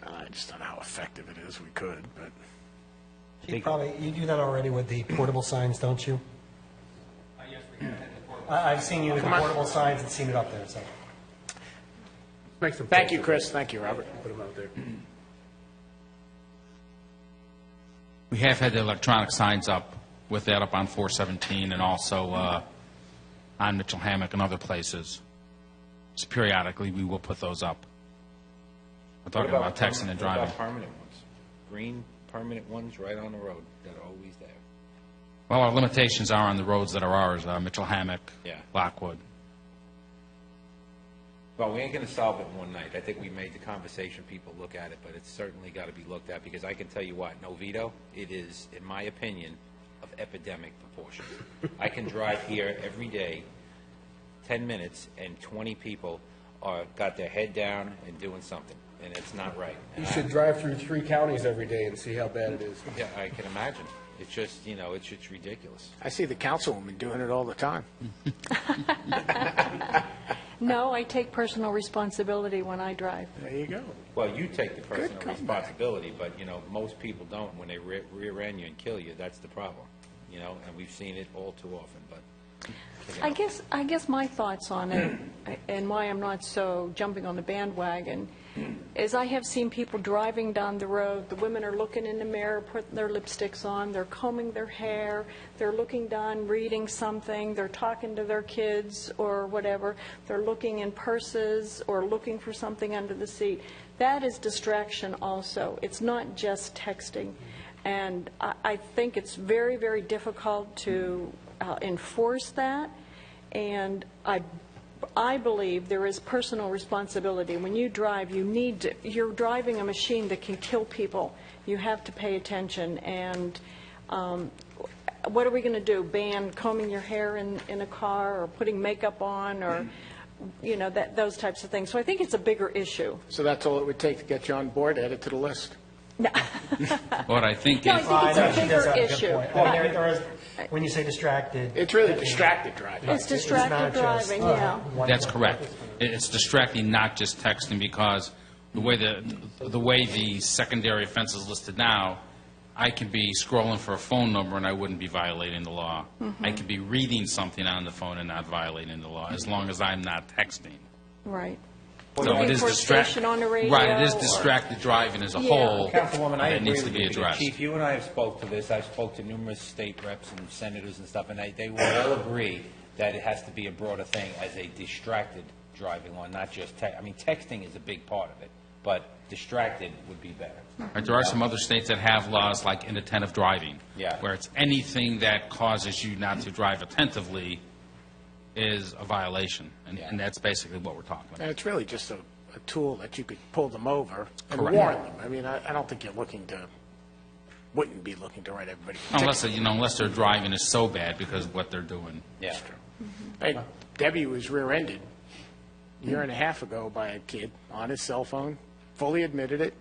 I just don't know how effective it is. We could, but You do that already with the portable signs, don't you? Yes, we have. I've seen you with the portable signs and seen it up there, so. Thank you, Chris. Thank you, Robert. Put them out there. We have had the electronic signs up with that up on 417 and also on Mitchell Hammock and other places. So periodically, we will put those up. We're talking about texting and driving. What about permanent ones? Green permanent ones right on the road that are always there. Well, our limitations are on the roads that are ours, Mitchell Hammock, Yeah. Lockwood. Well, we ain't going to solve it in one night. I think we made the conversation, people look at it, but it's certainly got to be looked at, because I can tell you what, Novito, it is, in my opinion, of epidemic proportions. I can drive here every day, 10 minutes, and 20 people got their head down and doing something, and it's not right. You should drive through 3 counties every day and see how bad it is. Yeah, I can imagine. It's just, it's just ridiculous. I see the councilwoman doing it all the time. No, I take personal responsibility when I drive. There you go. Well, you take the personal responsibility, but, most people don't. When they rear-end you and kill you, that's the problem, and we've seen it all too often, but... I guess my thoughts on it, and why I'm not so jumping on the bandwagon, is I have seen people driving down the road. The women are looking in the mirror, putting their lipsticks on, they're combing their hair, they're looking down, reading something, they're talking to their kids or whatever, they're looking in purses or looking for something under the seat. That is distraction also. It's not just texting. And I think it's very, very difficult to enforce that, and I believe there is personal responsibility. When you drive, you're driving a machine that can kill people. You have to pay attention. And what are we going to do? Ban combing your hair in a car, or putting makeup on, or those types of things. So I think it's a bigger issue. So that's all it would take to get you on board. Add it to the list. What I think No, I is, think it's a know she does bigger have a good issue. point. I mean, there is, when you say distracted. It's really distracted driving. It's distracted not just, driving, yeah. that's correct. It's distracting, not just texting, because the way the secondary offense is listed now, I could be scrolling for a phone number and I wouldn't be violating the law. I could be reading something on the phone and not violating the law, as long as I'm not texting. Right. So Looking it is for a distract- station on the radio Right, it is or- distracted driving as a Yeah. whole, Councilwoman, I that agree needs to with be you. addressed. Chief, you and I have spoke to this. I've spoke to numerous state reps and senators and stuff, and they will all agree that it has to be a broader thing as a distracted driving law, not just I mean, texting is a big part of it, but distracted would be better. Right, there are some other states that have laws like inattentive driving, Yeah. where it's anything that causes you not to drive attentively is a violation, and that's basically what we're talking about. And it's really just a tool that you could pull them over and Correct. warn them. I mean, I don't think wouldn't be looking to write everybody. Unless their driving is so bad because of what they're doing. Yeah. Hey, Debbie was rear-ended a year and a half ago by a kid on his cell phone, fully admitted it,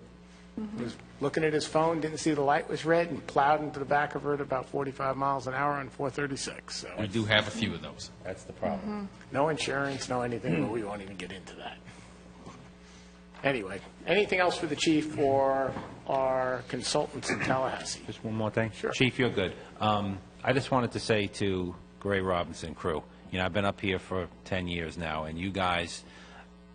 was looking at his phone, didn't see the light was red, and plowed into the back of her at about 45 miles an hour on 436. So We do have a few of those. That's the problem. no insurance, no anything, but we won't even get into that. Anyway, anything else for the chief or our consultants in Tallahassee? Just one more thing? Sure. Chief, you're good. I just wanted to say to Gray Robinson crew, I've been up here for 10 years now, and you guys,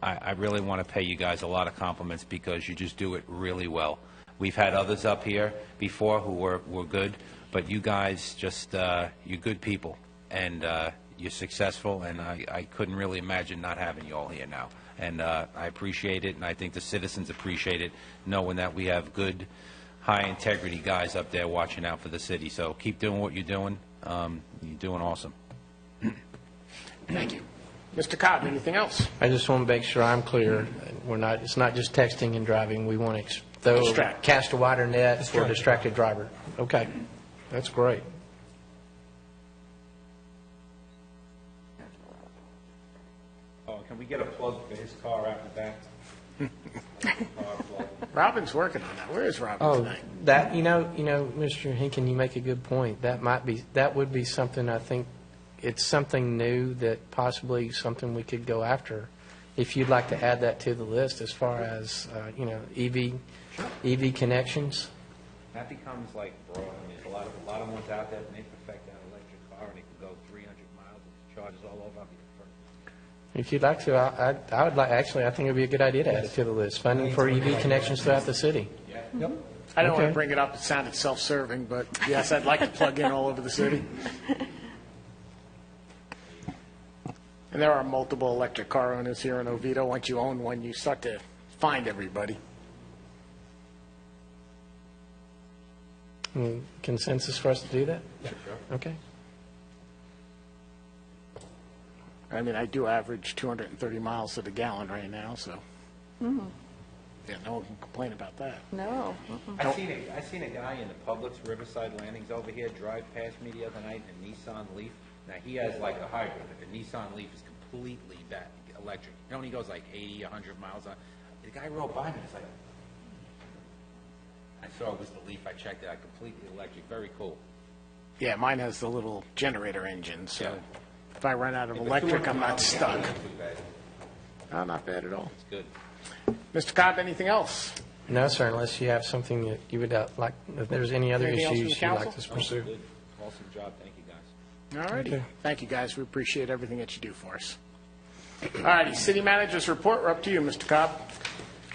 I really want to pay you guys a lot of compliments because you just do it really well. We've had others up here before who were good, but you guys just, you're good people, and you're successful, and I couldn't really imagine not having you all here now. And I appreciate it, and I think the citizens appreciate it, knowing that we have good, high-integrity guys up there watching out for the city. So keep doing what you're doing. You're doing awesome. Thank you. Mr. Cobb, anything else? I just want to make sure I'm clear. It's not just texting and driving. We want to cast a wider net for a distracted driver. Okay. That's great. Oh, can we get a plug for his car out the back? Robin's working on that. Where is Robin Oh, tonight? that, Mr. Hinkin, you make a good point. That would be something, I think, it's something new that possibly something we could go after. If you'd like to add that to the list as far as, EV connections. That becomes like broad. I mean, there's a lot of ones out there, and they perfect that electric car, and it can go 300 miles, and it charges all over. If you'd like to, I would like, actually, I think it would be a good idea to add it to the list, funding for EV connections throughout the city. Yep. I don't want Okay. to bring it up. It sounded self-serving, but yes, I'd like to plug in all over the city. And there are multiple electric car owners here in Oviedo. Once you own one, you start to find everybody. Consensus for us to do that? Sure. Okay. I mean, I do average 230 miles to the gallon right now, so yeah, no one can complain about that. No. I seen a guy in the Publix Riverside Landings over here drive past me the other night in a Nissan Leaf. Now, he has like a hybrid, but the Nissan Leaf is completely electric. He only goes like 80, 100 miles on. The guy rode by me, it's like, I saw it was the Leaf, I checked it out, completely electric, very cool. Yeah, mine has the little generator engine, so Yeah. if I run out of Yeah, but electric, 200 I'm not miles an stuck. hour isn't too bad. No, not bad at all. It's good. Mr. Cobb, anything else? No, sir, unless you have something that you would like, if there's any other Anything else from the issues you'd like council? us to pursue. Good. Awesome job, thank you guys. All righty. Okay. Thank you, guys. We appreciate everything that you do for us. All righty, city manager's report. We're up to you, Mr. Cobb.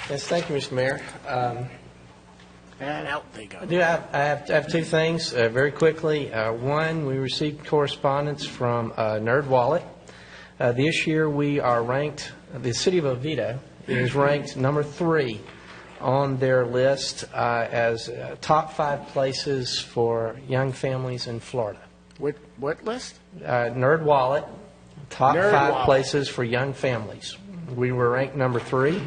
Yes, thank you, Mr. Mayor. And out they go. I have two things very quickly. One, we received correspondence from NerdWallet. This year we are ranked, the city of Oviedo is ranked number 3 on their list as top 5 places for young families in Florida. What list? NerdWallet, top NerdWallet. 5 places for young families. We were ranked number 3.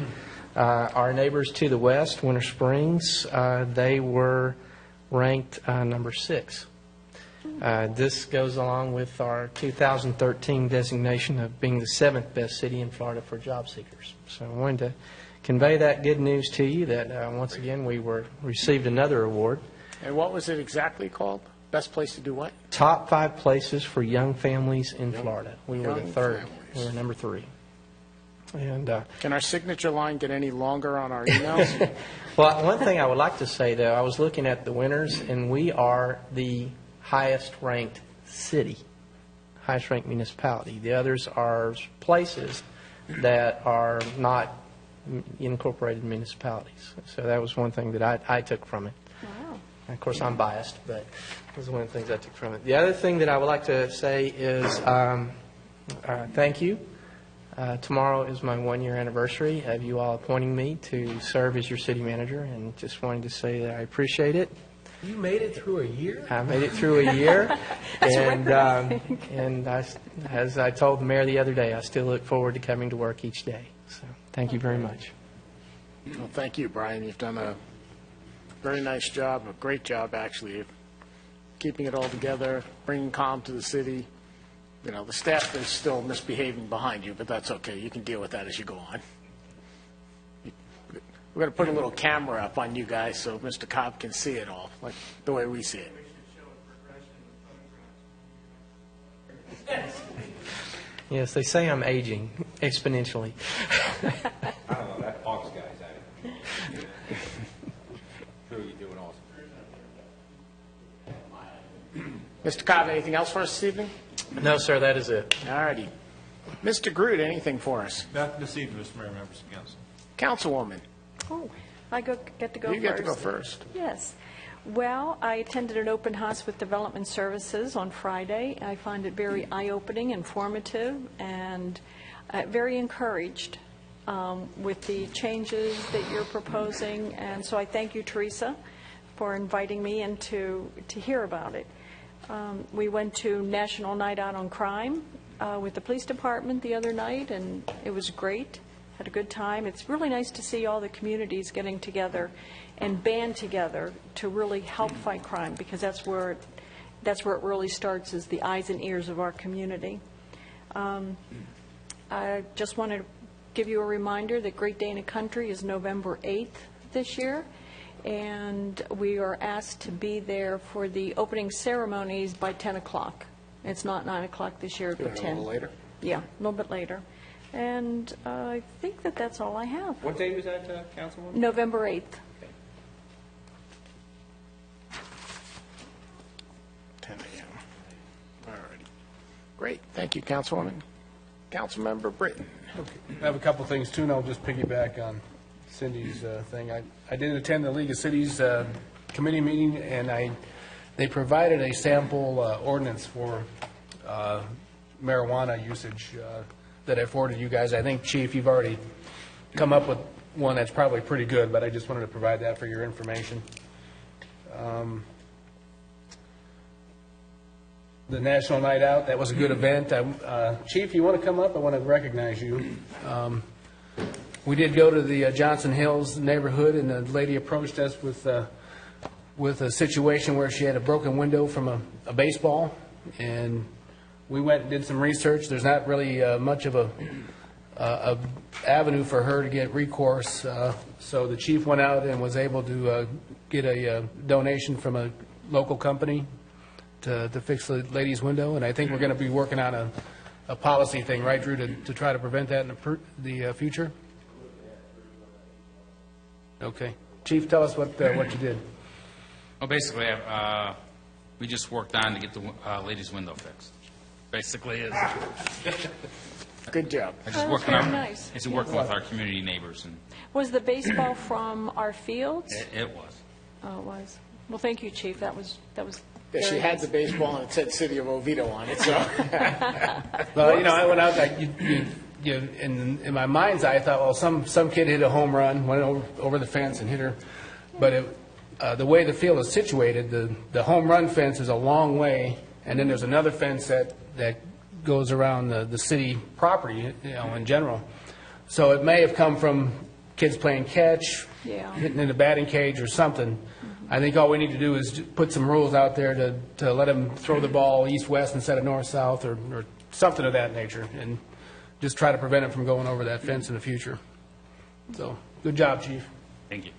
Our neighbors to the west, Winter Springs, they were ranked number 6. This goes along with our 2013 designation of being the 7th best city in Florida for job seekers. So I wanted to convey that good news to you that, once again, we received another award. And what was it exactly called? Best place to do what? Top 5 places for young families in Florida. We were the Young third. families. We were number 3. And Can our signature line get any longer on our emails? well, one thing I would like to say, though, I was looking at the winners, and we are the highest-ranked city, highest-ranked municipality. The others are places that are not incorporated municipalities. So that was one thing that I took from it. Wow. And of course, I'm biased, but it was one of the things I took from it. The other thing that I would like to say is thank you. Tomorrow is my 1-year anniversary of you all appointing me to serve as your city manager, and just wanted to say that I appreciate it. You made it through a year? I made it through a year, That's a and record, I think. and as I told the mayor the other day, I still look forward to coming to work each day. So thank you very much. Well, thank you, Brian. You've done a very nice job, a great job, actually, of keeping it all together, bringing calm to the city. You know, the staff is still misbehaving behind you, but that's okay. You can deal with that as you go on. We're going to put a little camera up on you guys so Mr. Cobb can see it all, like the way we see it. Yes, they say I'm aging exponentially. I don't know, that Hawks guy's at it. Sure, you're doing awesome. Mr. Cobb, anything else for us this evening? No, sir, that is it. All righty. Mr. Groot, anything for us? Not this evening, Mr. Mayor, members of council. Councilwoman, Oh, I get to go first. you get to go first. Yes. Well, I attended an open house with Development Services on Friday. I find it very eye-opening, informative, and very encouraged with the changes that you're proposing. And so I thank you, Teresa, for inviting me in to hear about it. We went to National Night Out on Crime with the police department the other night, and it was great. Had a good time. It's really nice to see all the communities getting together and band together to really help fight crime, because that's where it really starts, is the eyes and ears of our community. I just want to give you a reminder that Great Dana Country is November 8th this year, and we are asked to be there for the opening ceremonies by 10 o'clock. It's not 9 o'clock this year, but 10. A little later? Yeah, a little bit later. And I think that that's all I have. What day was that, Councilwoman? November 8th. 10 a.m. All righty. Great. Thank you, Councilwoman. Councilmember Britton. I have a couple things, too, and I'll just piggyback on Cindy's thing. I did attend the League of Cities committee meeting, and they provided a sample ordinance for marijuana usage that I forwarded you guys. I think, Chief, you've already come up with one that's probably pretty good, but I just wanted to provide that for your information. The National Night Out, that was a good event. Chief, you want to come up? I want to recognize you. We did go to the Johnson Hills neighborhood, and the lady approached us with a situation where she had a broken window from a baseball, and we went and did some research. There's not really much of a avenue for her to get recourse, so the chief went out and was able to get a donation from a local company to fix the lady's window, and I think we're going to be working on a policy thing, right, Drew, to try to prevent that in the future? Okay. Chief, tell us what you did. Well, basically, we just worked on to get the lady's window fixed. Basically, is Good job. I just Oh, working very on nice. it's working with our community neighbors, and Was the baseball from our fields? it was. Oh, it was. Well, thank you, Chief. That was Yeah, she very had nice. the baseball and it said City of Oviedo on it, so. Well, I went out, in my mind's eye, I thought, well, some kid hit a home run, went over the fence and hit her. But the way the field is situated, the home run fence is a long way, and then there's another fence that goes around the city property, in general. So it may have come from kids playing catch, Yeah. hitting in the batting cage or something. I think all we need to do is put some rules out there to let them throw the ball east-west instead of north-south or something of that nature, and just try to prevent it from going over that fence in the future. So Good job, Chief. Thank you.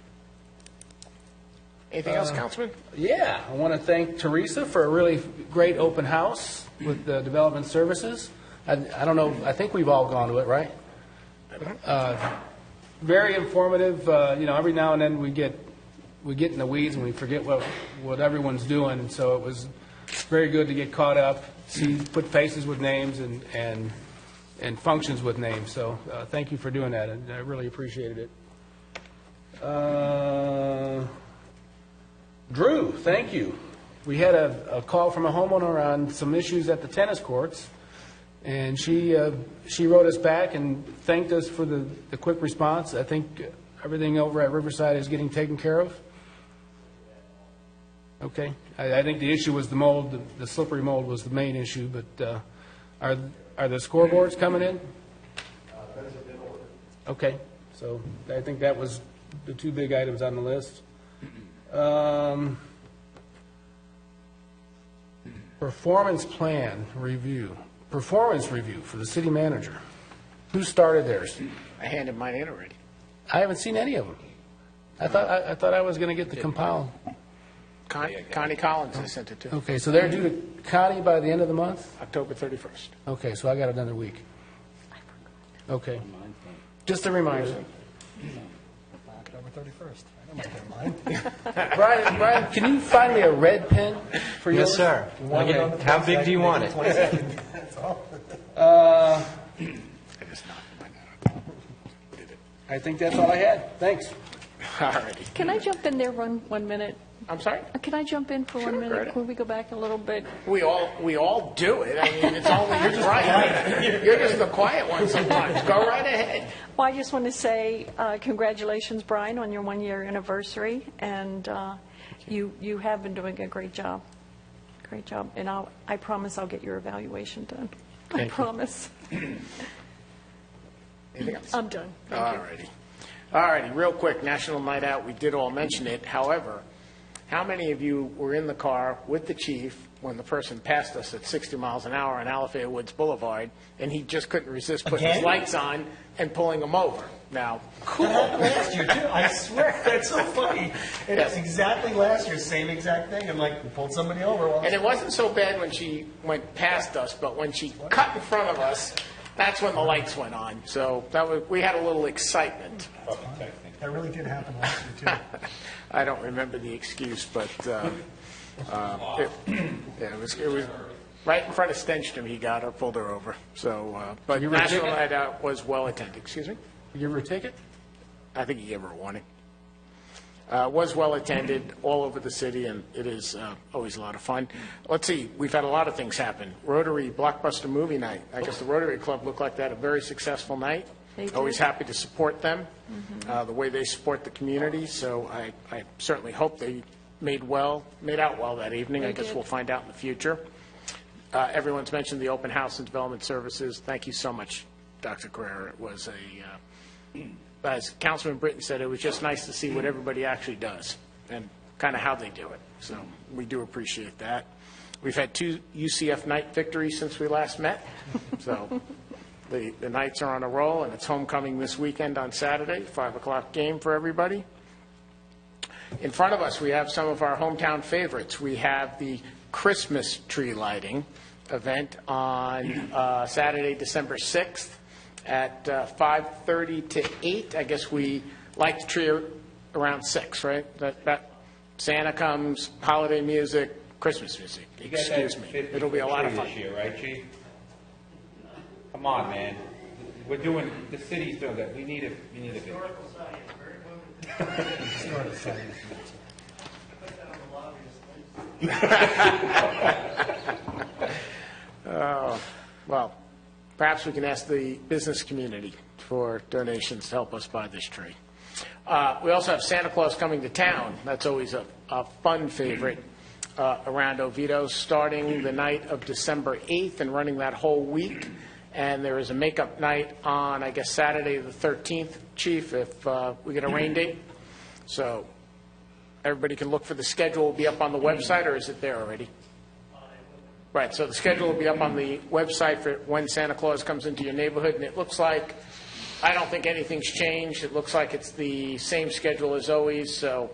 Anything else, Councilman? Yeah, I want to thank Teresa for a really great open house with the Development Services. I don't know, I think we've all gone to it, right? Very informative. Every now and then we get in the weeds and we forget what everyone's doing. And so it was very good to get caught up, put faces with names and functions with names. So thank you for doing that, and I really appreciated it. Drew, thank you. We had a call from a homeowner on some issues at the tennis courts, and she wrote us back and thanked us for the quick response. I think everything over at Riverside is getting taken care of. Okay. I think the issue was the mold. The slippery mold was the main issue, but are the scoreboards coming in? Okay. So I think that was the two big items on the list. Performance plan review. Performance review for the city manager. Who started theirs? I handed mine in already. I haven't seen any of them. I thought I was going to get the compile. Connie Collins I sent it to. Okay, so they're due to Connie by the end of the month? October 31st. Okay, so I got another week. Okay. Just a reminder. October 31st. I know my deadline. Brian, can you find me a red pen for yours? Yes, sir. How big do you want it? That's all. I think that's all I had. Thanks. All righty. Can I jump in there 1 minute? I'm sorry? Can I jump in for 1 minute? Greta. Can we go back a little bit? We all do it. I mean, it's only you're just quiet. You're just the quiet one sometimes. Go right ahead. Well, I just want to say congratulations, Brian, on your 1-year anniversary, and you have been doing a great job. Great job. And I promise I'll get your evaluation done. I promise. Anything else? I'm done. All righty. Real quick, National Night Out, we did all mention it. However, how many of you were in the car with the chief when the person passed us at 60 miles an hour on Alafaya Woods Boulevard, and he just couldn't resist putting his lights on and pulling them over? Now, Cool. Last year, too. I swear. That's so funny. It was exactly last year, same exact thing. I'm like, we pulled somebody over. and it wasn't so bad when she went past us, but when she cut in front of us, that's when the lights went on. So we had a little excitement. That really did happen last year, too. I don't remember the excuse, but it was right in front of Stenstrom. He got her, pulled her over. So, but You were a National ticket? Night Out was well attended. Excuse me? You give her a ticket? I think he gave her a warning. Was well attended all over the city, and it is always a lot of fun. Let's see, we've had a lot of things happen. Rotary Blockbuster Movie Night. I guess the Rotary Club looked like they had a very successful night. They did. Always happy to support them, the way they support the community. So I certainly hope they made out well that evening. They I guess did. we'll find out in the future. Everyone's mentioned the open house and development services. Thank you so much, Dr. Carrera. It was as Councilman Britton said, it was just nice to see what everybody actually does and kind of how they do it. So we do appreciate that. We've had 2 UCF night victories since we last met. So the Knights are on a roll, and it's homecoming this weekend on Saturday, 5 o'clock game for everybody. In front of us, we have some of our hometown favorites. We have the Christmas tree lighting event on Saturday, December 6th at 5:30 to 8. I guess we light the tree around 6, right? That Santa comes, holiday music, Christmas music. Excuse me. It'll be a lot of fun. This year, right, Chief? Come on, man. The city's doing that. We need it. Historical science. Well, perhaps we can ask the business community for donations to help us buy this tree. We also have Santa Claus coming to town. That's always a fun favorite around Oviedo, starting the night of December 8th and running that whole week. And there is a makeup night on, I guess, Saturday the 13th, Chief, if we get a rain date. So everybody can look for the schedule. Will be up on the website, or is it there already? Right, so the schedule will be up on the website for when Santa Claus comes into your neighborhood, and it looks like I don't think anything's changed. It looks like it's the same schedule as always, so,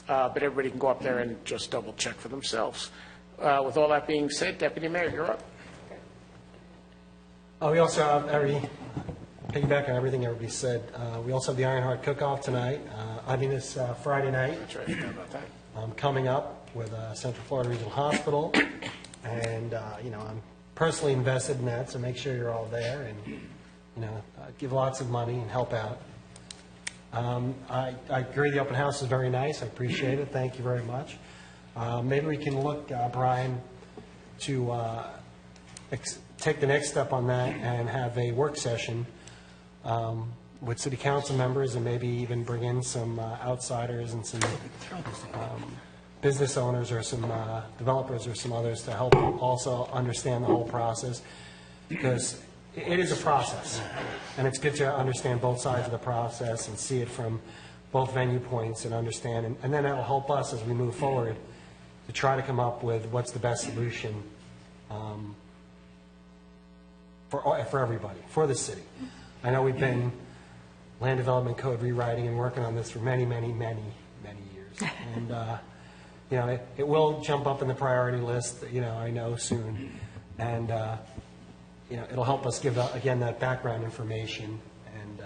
but everybody can go up there and just double-check for themselves. With all that being said, Deputy Mayor, you're up. We also have piggyback on everything everybody said. We also have the Ironheart Cook-Off tonight. This Friday night. That's right, I forgot about that. Coming up with Central Florida Regional Hospital, and I'm personally invested in that, so make sure you're all there and give lots of money and help out. I agree the open house is very nice. I appreciate it. Thank you very much. Maybe we can look, Brian, to take the next step on that and have a work session with city council members and maybe even bring in some outsiders and some business owners or some developers or some others to help also understand the whole process, because it is a process, and it's good to understand both sides of the process and see it from both venue points and understand, and then that will help us as we move forward to try to come up with what's the best solution for everybody, for the city. I know we've been land development code rewriting and working on this for many, many, many, many years. And, it will jump up in the priority list, I know soon. And, it'll help us give, again, that background information and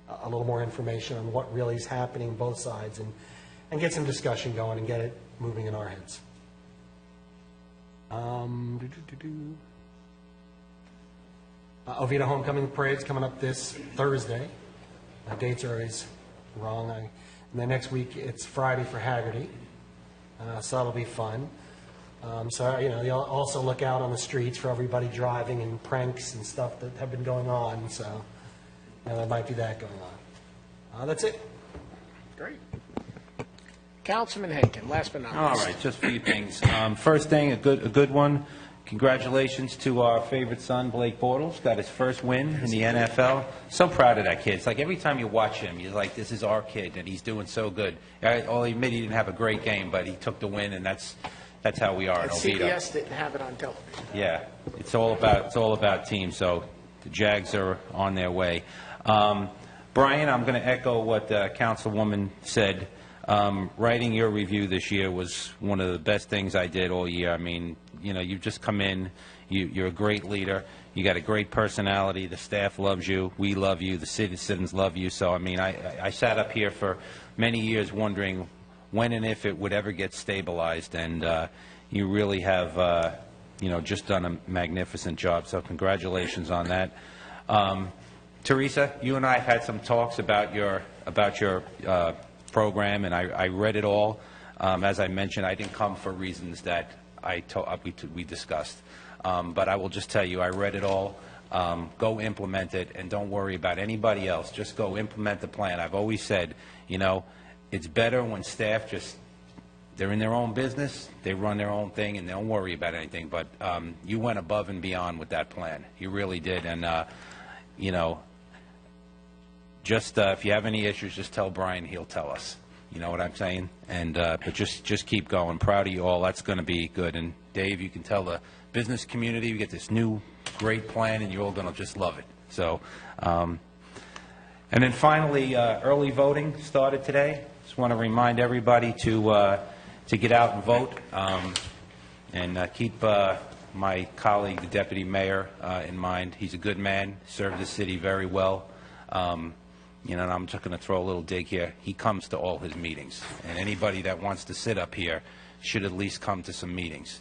a little more information on what really is happening both sides and get some discussion going and get it moving in our heads. Oviedo Homecoming Parade's coming up this Thursday. My dates are always wrong. And then next week it's Friday for Haggerty, so that'll be fun. You'll also look out on the streets for everybody driving and pranks and stuff that have been going on. So there might be that going on. That's it. Great. Councilman Henkin, last but not least. All right, just a few things. First thing, a good one. Congratulations to our favorite son, Blake Bortles. Got his first win in the NFL. So proud of that kid. It's like every time you watch him, you're like, this is our kid, and he's doing so good. I'll admit he didn't have a great game, but he took the win, and that's how we are in Oviedo. CBS didn't have it on television. Yeah, it's all about team. So the Jags are on their way. Brian, I'm going to echo what the Councilwoman said. Writing your review this year was one of the best things I did all year. I mean, you've just come in. You're a great leader. You got a great personality. The staff loves you. We love you. The citizens love you. So, I mean, I sat up here for many years wondering when and if it would ever get stabilized, and you really have, just done a magnificent job. So, congratulations on that. Teresa, you and I have had some talks about your program, and I read it all. As I mentioned, I didn't come for reasons that we discussed. But I will just tell you, I read it all. Go implement it, and don't worry about anybody else. Just go implement the plan. I've always said, it's better when staff they're in their own business, they run their own thing, and they don't worry about anything. But you went above and beyond with that plan. You really did. And, if you have any issues, just tell Brian. He'll tell us. You know what I'm saying? And but just keep going. Proud of you all. That's going to be good. And Dave, you can tell the business community we get this new great plan, and you're all going to just love it. So, and then finally, early voting started today. Just want to remind everybody to get out and vote, and keep my colleague, the deputy mayor, in mind. He's a good man. Served the city very well. And I'm just going to throw a little dig here. He comes to all his meetings, and anybody that wants to sit up here should at least come to some meetings.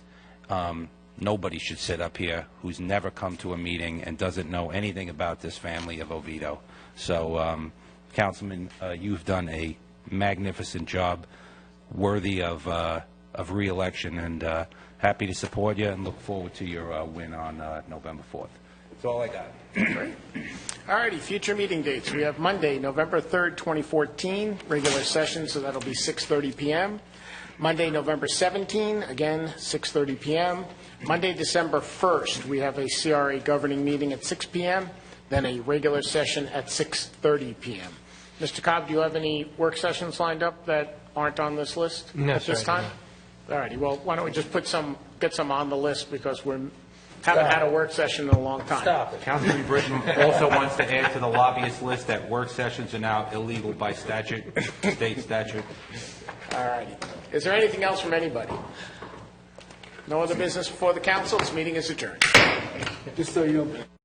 Nobody should sit up here who's never come to a meeting and doesn't know anything about this family of Oviedo. So, Councilman, you've done a magnificent job, worthy of re-election, and happy to support you and look forward to your win on November 4th. That's all I got. Great. All righty, future meeting dates. We have Monday, November 3rd, 2014, regular session, so that'll be 6:30 p.m. Monday, November 17, again, 6:30 p.m. Monday, December 1st, we have a CRA governing meeting at 6 p.m., then a regular session at 6:30 p.m. Mr. Cobb, do you have any work sessions lined up that aren't on this list No, at this sir, time? All righty, well, why don't we just get some on the list, because we're Haven't had a work session in a long time. Stop it. Councilman Britton also wants to add to the lobbyist list that work sessions are now illegal by statute, state statute. All righty. Is there anything else from anybody? No other business before the council? This meeting is adjourned. Just so you know.